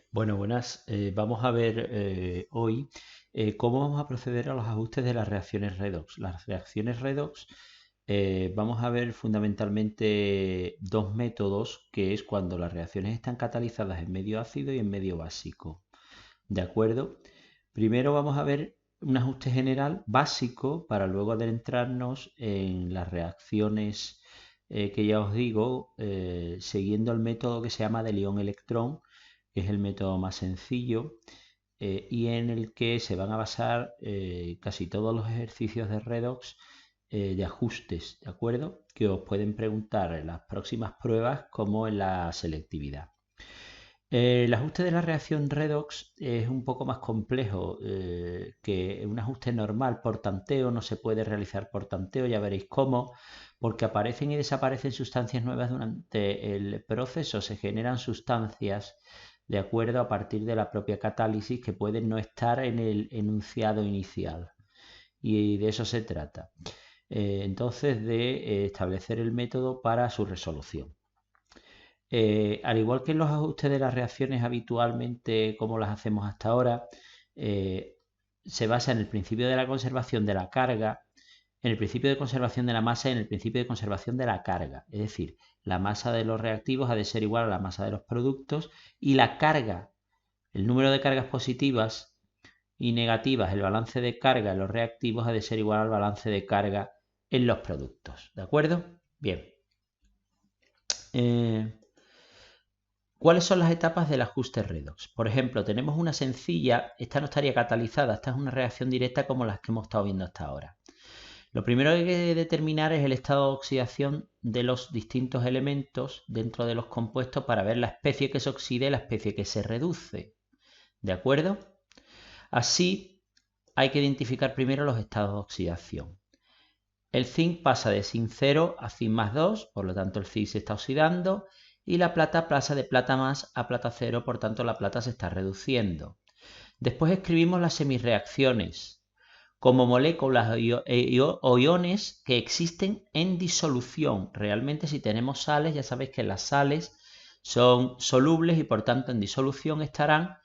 Bueno, buenas. Vamos a ver hoy cómo vamos a proceder a los ajustes de las reacciones redox. Las reacciones redox vamos a ver fundamentalmente dos métodos, que es cuando las reacciones están catalizadas en medio ácido y en medio básico. ¿De acuerdo? Primero vamos a ver un ajuste general básico para luego adentrarnos en las reacciones que ya os digo, siguiendo el método que se llama de ion-electrón, que es el método más sencillo y en el que se van a basar casi todos los ejercicios de redox de ajustes, ¿de acuerdo? Que os pueden preguntar en las próximas pruebas como en la selectividad. El ajuste de la reacción redox es un poco más complejo que un ajuste normal por tanteo. No se puede realizar por tanteo, ya veréis cómo, porque aparecen y desaparecen sustancias nuevas durante el proceso. Se generan sustancias de acuerdo a partir de la propia catálisis que pueden no estar en el enunciado inicial. Y de eso se trata. Entonces, de establecer el método para su resolución. Al igual que en los ajustes de las reacciones habitualmente como las hacemos hasta ahora, eh, se basa en el principio de la conservación de la carga, en el principio de conservación de la masa y en el principio de conservación de la carga. Es decir, la masa de los reactivos ha de ser igual a la masa de los productos y la carga, el número de cargas positivas y negativas, el balance de carga en los reactivos ha de ser igual al balance de carga en los productos. ¿De acuerdo? Bien. Eh, ¿Cuáles son las etapas del ajuste redox? Por ejemplo, tenemos una sencilla, esta no estaría catalizada, esta es una reacción directa como las que hemos estado viendo hasta ahora. Lo primero que hay que determinar es el estado de oxidación de los distintos elementos dentro de los compuestos para ver la especie que se oxida y la especie que se reduce. ¿De acuerdo? Así, hay que identificar primero los estados de oxidación. El zinc pasa de zinc 0 a zinc más 2, por lo tanto el zinc se está oxidando, y la plata pasa de plata más a plata 0, por tanto la plata se está reduciendo. Después escribimos las semirreacciones como moléculas o iones que existen en disolución. Realmente si tenemos sales, ya sabéis que las sales son solubles y por tanto en disolución estarán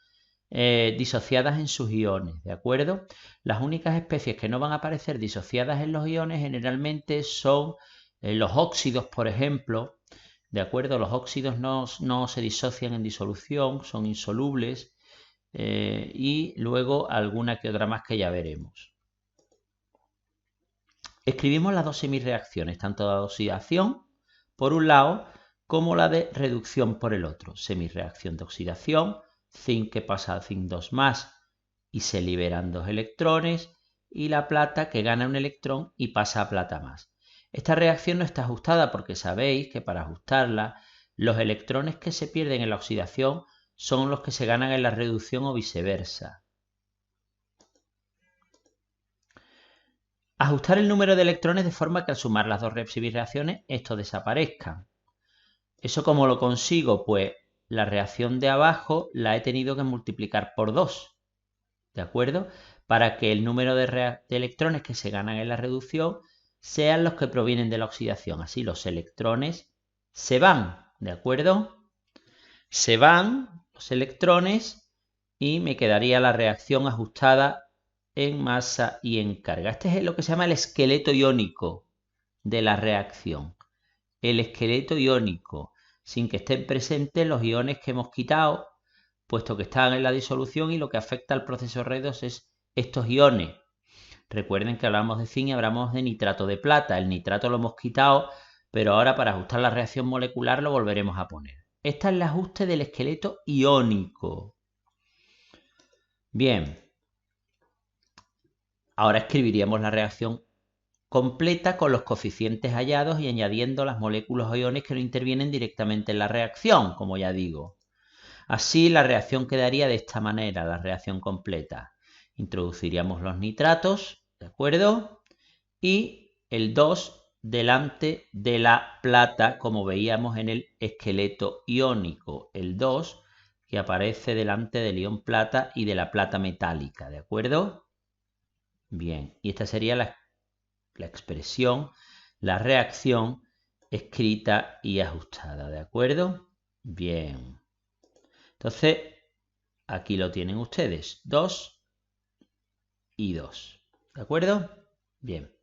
disociadas en sus iones, ¿de acuerdo? Las únicas especies que no van a aparecer disociadas en los iones generalmente son los óxidos, por ejemplo, ¿de acuerdo? Los óxidos no se disocian en disolución, son insolubles y luego alguna que otra más que ya veremos. Escribimos las dos semirreacciones, tanto la de oxidación por un lado como la de reducción por el otro. Semirreacción de oxidación, zinc que pasa a zinc 2 más y se liberan dos electrones, y la plata que gana un electrón y pasa a plata más. Esta reacción no está ajustada porque sabéis que para ajustarla los electrones que se pierden en la oxidación son los que se ganan en la reducción o viceversa. Ajustar el número de electrones de forma que al sumar las dos reacciones estos desaparezcan. ¿Eso cómo lo consigo? Pues la reacción de abajo la he tenido que multiplicar por 2, ¿de acuerdo? Para que el número de electrones que se ganan en la reducción sean los que provienen de la oxidación. Así los electrones se van, ¿de acuerdo? Se van los electrones y me quedaría la reacción ajustada en masa y en carga. Este es lo que se llama el esqueleto iónico de la reacción. El esqueleto iónico, sin que estén presentes los iones que hemos quitado, puesto que están en la disolución, y lo que afecta al proceso redox es estos iones. Recuerden que hablamos de zinc y hablamos de nitrato de plata. El nitrato lo hemos quitado, pero ahora para ajustar la reacción molecular lo volveremos a poner. Este es el ajuste del esqueleto iónico. Bien, ahora escribiríamos la reacción completa con los coeficientes hallados y añadiendo las moléculas o iones que no intervienen directamente en la reacción, como ya digo. Así la reacción quedaría de esta manera, la reacción completa. Introduciríamos los nitratos, ¿de acuerdo? Y el 2 delante de la plata, como veíamos en el esqueleto iónico. El 2 que aparece delante del ion plata y de la plata metálica, ¿de acuerdo? Bien, y esta sería la expresión, la reacción escrita y ajustada, ¿de acuerdo? Bien. Entonces, Aquí lo tienen ustedes, 2 y 2. ¿De acuerdo? Bien.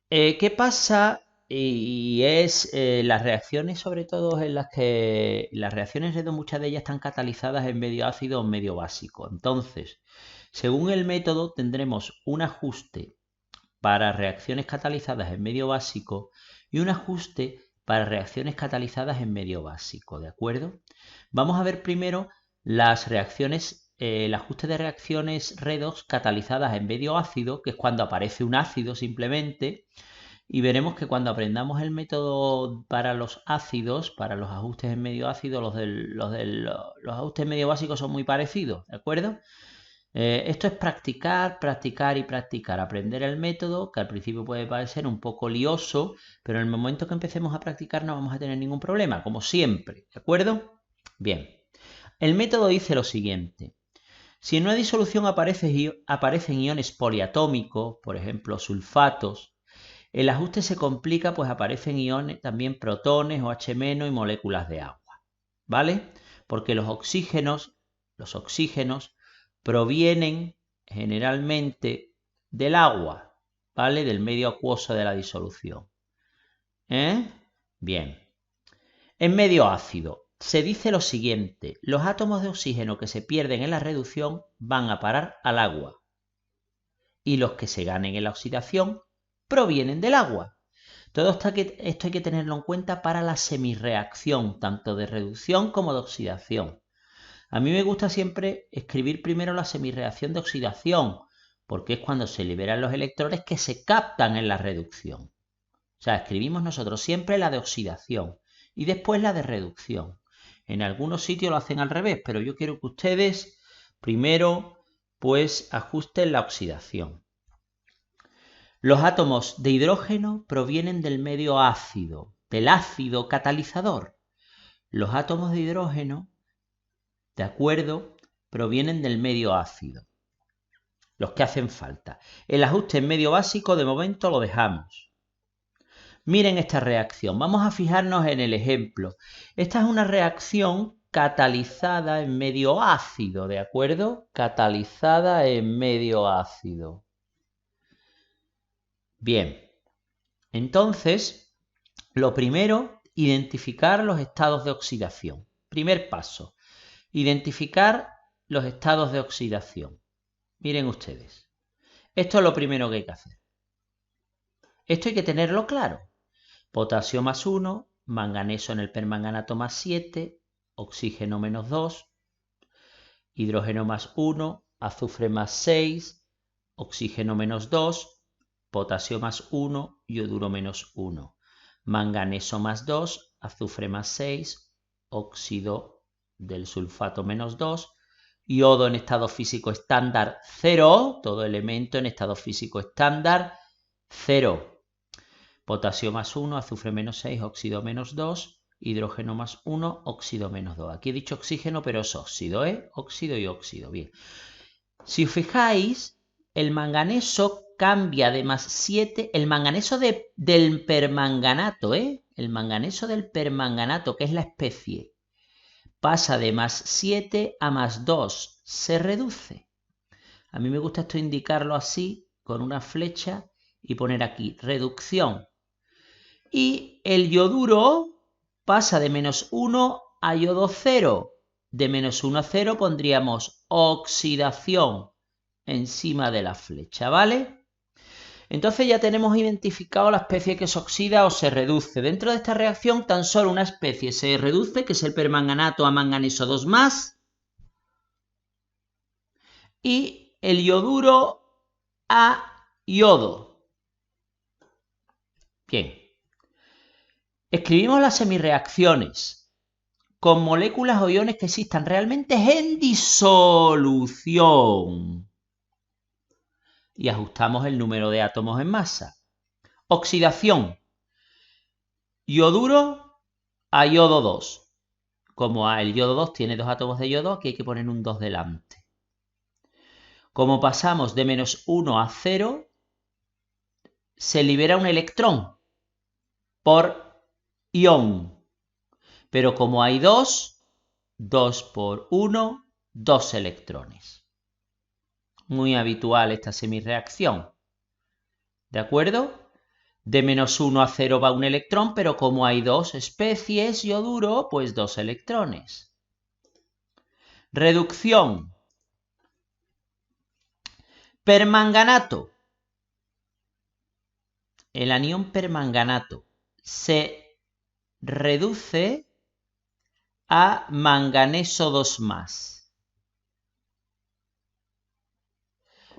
¿Qué pasa? Y es las reacciones, sobre todo en las que las reacciones redox, muchas de ellas están catalizadas en medio ácido o en medio básico. Entonces, según el método, tendremos un ajuste para reacciones catalizadas en medio básico y un ajuste para reacciones catalizadas en medio básico, ¿de acuerdo? Vamos a ver primero las reacciones, el ajuste de reacciones redox catalizadas en medio ácido, que es cuando aparece un ácido simplemente, y veremos que cuando aprendamos el método para los ácidos, para los ajustes en medio ácido, los ajustes en medio básico son muy parecidos, ¿de acuerdo? Esto es practicar, practicar y practicar, aprender el método, que al principio puede parecer un poco lioso, pero en el momento que empecemos a practicar no vamos a tener ningún problema, como siempre, ¿de acuerdo? Bien, el método dice lo siguiente. Si en una disolución aparecen iones poliatómicos, por ejemplo sulfatos, el ajuste se complica, pues aparecen iones, también protones, OH- y moléculas de agua, ¿vale? Porque los oxígenos provienen generalmente del agua, ¿vale? Del medio acuoso de la disolución. Bien. En medio ácido se dice lo siguiente: los átomos de oxígeno que se pierden en la reducción van a parar al agua y los que se ganen en la oxidación provienen del agua. Todo esto hay que tenerlo en cuenta para la semirreacción, tanto de reducción como de oxidación. A mí me gusta siempre escribir primero la semirreacción de oxidación, porque es cuando se liberan los electrones que se captan en la reducción. O sea, escribimos nosotros siempre la de oxidación y después la de reducción. En algunos sitios lo hacen al revés, pero yo quiero que ustedes primero pues ajusten la oxidación. Los átomos de hidrógeno provienen del medio ácido, del ácido catalizador. Los átomos de hidrógeno, ¿de acuerdo?, provienen del medio ácido, los que hacen falta. El ajuste en medio básico de momento lo dejamos. Miren esta reacción, vamos a fijarnos en el ejemplo. Esta es una reacción catalizada en medio ácido, ¿de acuerdo? Catalizada en medio ácido. Bien, entonces, lo primero, identificar los estados de oxidación. Primer paso, identificar los estados de oxidación. Miren ustedes, esto es lo primero que hay que hacer. Esto hay que tenerlo claro. Potasio más 1, manganeso en el permanganato más 7, oxígeno menos 2, hidrógeno más 1, azufre más 6, oxígeno menos 2, potasio más 1, yoduro menos 1, manganeso más 2, azufre más 6, óxido del sulfato menos 2, yodo en estado físico estándar 0, todo elemento en estado físico estándar 0, potasio más 1, azufre menos 6, óxido menos 2, hidrógeno más 1, óxido menos 2. Aquí he dicho oxígeno, pero es óxido, óxido y óxido. Bien. Si os fijáis, el manganeso cambia de más 7, el manganeso del permanganato, el manganeso del permanganato, que es la especie, pasa de más 7 a más 2, se reduce. A mí me gusta esto indicarlo así, con una flecha, y poner aquí, reducción. Y el yoduro pasa de menos 1 a yodo 0. De menos 1 a 0 pondríamos oxidación encima de la flecha, ¿vale? Entonces ya tenemos identificado la especie que se oxida o se reduce. Dentro de esta reacción tan solo una especie se reduce, que es el permanganato a manganeso 2+, y el yoduro a yodo. Bien. Escribimos las semirreacciones con moléculas o iones que existan realmente en disolución. Y ajustamos el número de átomos en masa. Oxidación. Yoduro a yodo 2. Como el yodo 2 tiene 2 átomos de yodo, aquí hay que poner un 2 delante. Como pasamos de menos 1 a 0, se libera un electrón por ion. Pero como hay 2, 2 por 1, 2 electrones. Muy habitual esta semirreacción. ¿De acuerdo? De -1 a 0 va un electrón, pero como hay dos especies yoduro, pues 2 electrones. Reducción. Permanganato. El anión permanganato se reduce a manganeso 2+.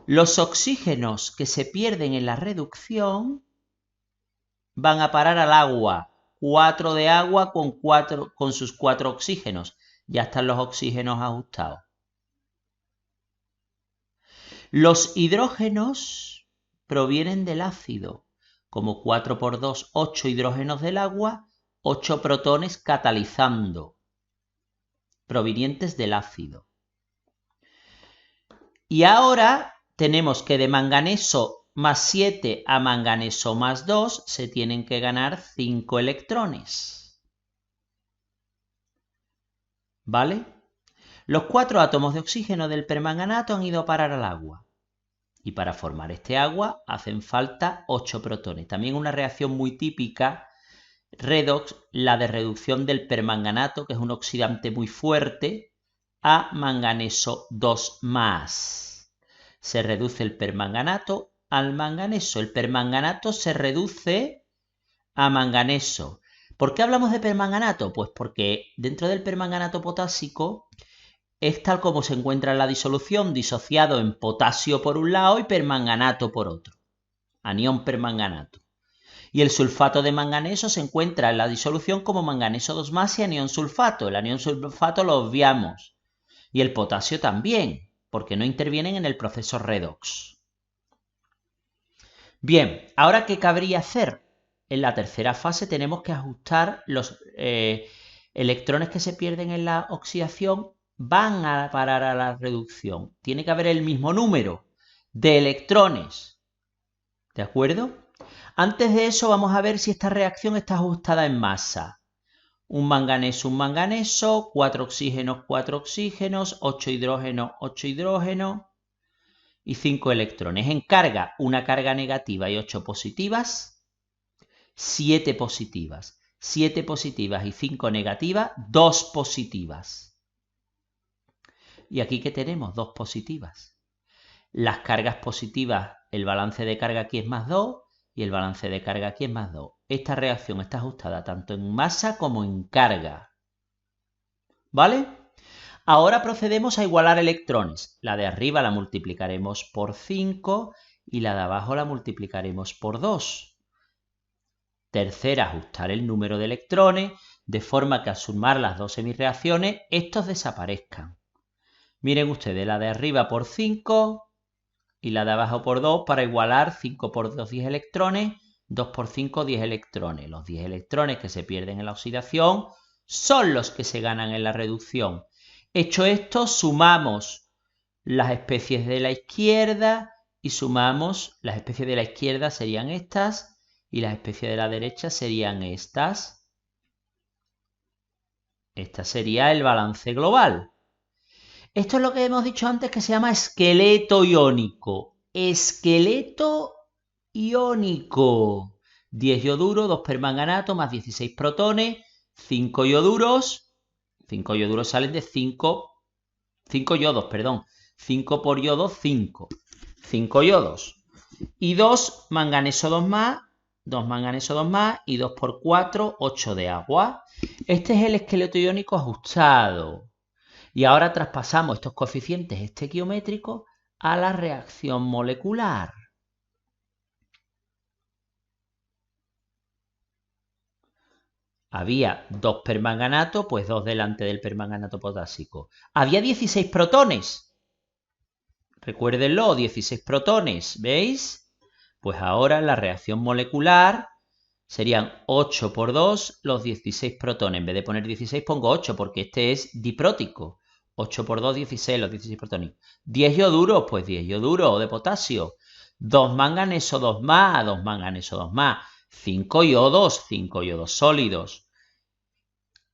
Los oxígenos que se pierden en la reducción van a parar al agua. 4 de agua con sus 4 oxígenos. Ya están los oxígenos ajustados. Los hidrógenos provienen del ácido. Como 4 por 2, 8 hidrógenos del agua, 8 protones catalizando, provenientes del ácido. Y ahora tenemos que de manganeso más 7 a manganeso más 2 se tienen que ganar 5 electrones. ¿Vale? Los 4 átomos de oxígeno del permanganato han ido a parar al agua. Y para formar este agua hacen falta 8 protones. También una reacción muy típica, redox, la de reducción del permanganato, que es un oxidante muy fuerte, a manganeso 2+. Se reduce el permanganato al manganeso. El permanganato se reduce a manganeso. ¿Por qué hablamos de permanganato? Pues porque dentro del permanganato potásico es tal como se encuentra en la disolución, disociado en potasio por un lado y permanganato por otro. Anión permanganato. Y el sulfato de manganeso se encuentra en la disolución como manganeso 2+ y anión sulfato. El anión sulfato lo obviamos. Y el potasio también, porque no intervienen en el proceso redox. Bien, ¿ahora qué cabría hacer? En la tercera fase tenemos que ajustar los electrones que se pierden en la oxidación, van a parar a la reducción. Tiene que haber el mismo número de electrones. ¿De acuerdo? Antes de eso vamos a ver si esta reacción está ajustada en masa. Un manganeso, 4 oxígenos, 4 oxígenos, 8 hidrógenos, 8 hidrógenos y 5 electrones. En carga, una carga negativa y 8 positivas, 7 positivas. 7 positivas y 5 negativas, 2 positivas. Y aquí que tenemos 2 positivas. Las cargas positivas, el balance de carga aquí es más 2 y el balance de carga aquí es más 2. Esta reacción está ajustada tanto en masa como en carga. ¿Vale? Ahora procedemos a igualar electrones. La de arriba la multiplicaremos por 5 y la de abajo la multiplicaremos por 2. Tercera, ajustar el número de electrones de forma que al sumar las dos semirreacciones estos desaparezcan. Miren ustedes, la de arriba por 5 y la de abajo por 2 para igualar 5 por 2, 10 electrones, 2 por 5, 10 electrones. Los 10 electrones que se pierden en la oxidación son los que se ganan en la reducción. Hecho esto, sumamos las especies de la izquierda y sumamos, las especies de la izquierda serían estas y las especies de la derecha serían estas. Este sería el balance global. Esto es lo que hemos dicho antes que se llama esqueleto iónico. Esqueleto iónico. 10 yoduro, 2 permanganato más 16 protones, 5 yoduros. 5 yoduros salen de 5 yodos, perdón. 5 por yodo, 5. 5 yodos. Y 2 manganeso 2+, 2 manganeso 2+, y 2 por 4, 8 de agua. Este es el esqueleto iónico ajustado. Y ahora traspasamos estos coeficientes estequiométricos a la reacción molecular. Había 2 permanganato, pues 2 delante del permanganato potásico. Había 16 protones. Recuérdenlo, 16 protones, ¿veis? Pues ahora en la reacción molecular serían 8 por 2 los 16 protones. En vez de poner 16 pongo 8 porque este es diprótico. 8 por 2, 16, los 16 protones. 10 yoduros, pues 10 yoduros de potasio. 2 manganeso 2+, 2 manganeso 2+. 5 yodos sólidos.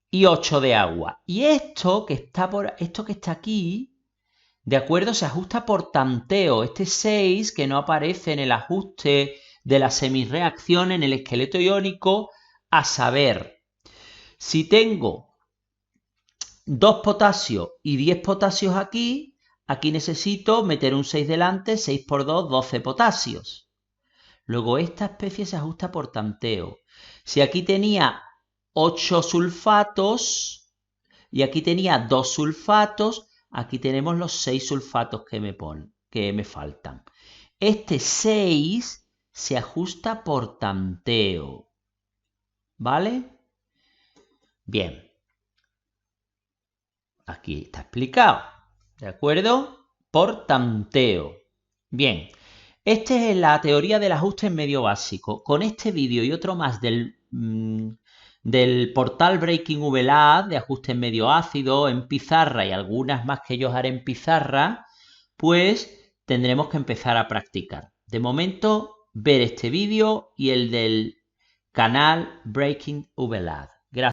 y 8 de agua. Y esto que está aquí, ¿de acuerdo? Se ajusta por tanteo. Este 6 que no aparece en el ajuste de la semirreacción en el esqueleto iónico, a saber, si tengo 2 potasios y 10 potasios aquí necesito meter un 6 delante, 6 por 2, 12 potasios. Luego esta especie se ajusta por tanteo. Si aquí tenía 8 sulfatos y aquí tenía 2 sulfatos, aquí tenemos los 6 sulfatos que me faltan. Este 6 se ajusta por tanteo. ¿Vale? Bien. Aquí está explicado. ¿De acuerdo? Por tanteo. Bien. Esta es la teoría del ajuste en medio básico. Con este vídeo y otro más del portal Breaking VLAD de ajuste en medio ácido, en pizarra y algunas más que yo haré en pizarra, pues tendremos que empezar a practicar. De momento, ver este vídeo y el del canal Breaking VLAD.